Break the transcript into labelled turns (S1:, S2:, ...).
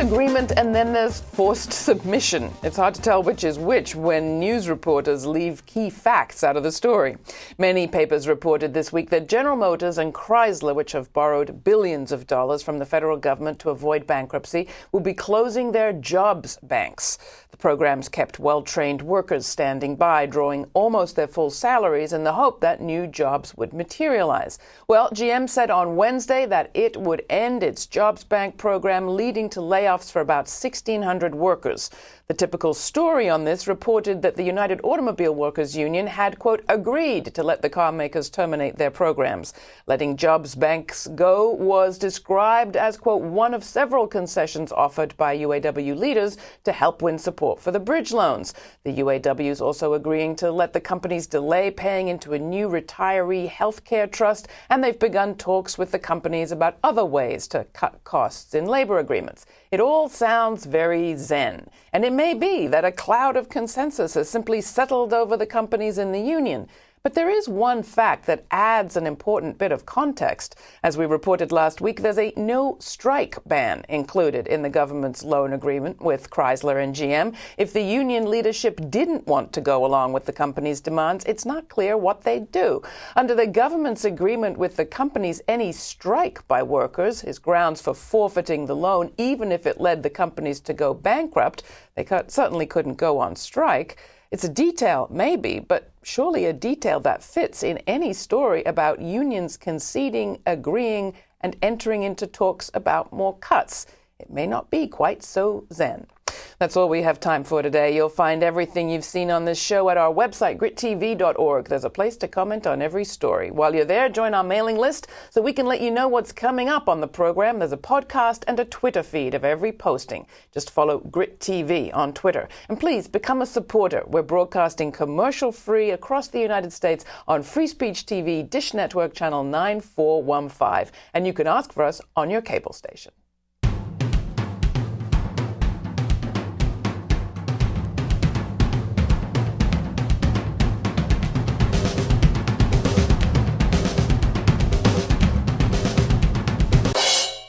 S1: agreement and then there's forced submission. It's hard to tell which is which when news reporters leave key facts out of the story. Many papers reported this week that General Motors and Chrysler, which have borrowed billions of dollars from the federal government to avoid bankruptcy, will be closing their jobs banks. The programs kept well-trained workers standing by, drawing almost their full salaries in the hope that new jobs would materialize. Well, GM said on Wednesday that it would end its jobs bank program, leading to layoffs for about 1,600 workers. The typical story on this reported that the United Automobile Workers Union had, quote, agreed to let the car makers terminate their programs. Letting jobs banks go was described as, quote, one of several concessions offered by UAW leaders to help win support for the bridge loans. The UAW is also agreeing to let the companies delay paying into a new retiree health care trust, and they've begun talks with the companies about other ways to cut costs in labor agreements. It all sounds very zen, and it may be that a cloud of consensus has simply settled over the companies in the union. But there is one fact that adds an important bit of context. As we reported last week, there's a no-strike ban included in the government's loan agreement with Chrysler and GM. If the union leadership didn't want to go along with the company's demands, it's not clear what they'd do. Under the government's agreement with the companies, any strike by workers is grounds for forfeiting the loan, even if it led the companies to go bankrupt. They certainly couldn't go on strike. It's a detail, maybe, but surely a detail that fits in any story about unions conceding, agreeing, and entering into talks about more cuts. It may not be quite so zen. That's all we have time for today. You'll find everything you've seen on this show at our website, grittv.org. There's a place to comment on every story. While you're there, join our mailing list so we can let you know what's coming up on the program. There's a podcast and a Twitter feed of every posting. Just follow Grit TV on Twitter. And please become a supporter. We're broadcasting commercial-free across the United States on Free Speech TV, Dish Network Channel 9415. And you can ask for us on your cable station.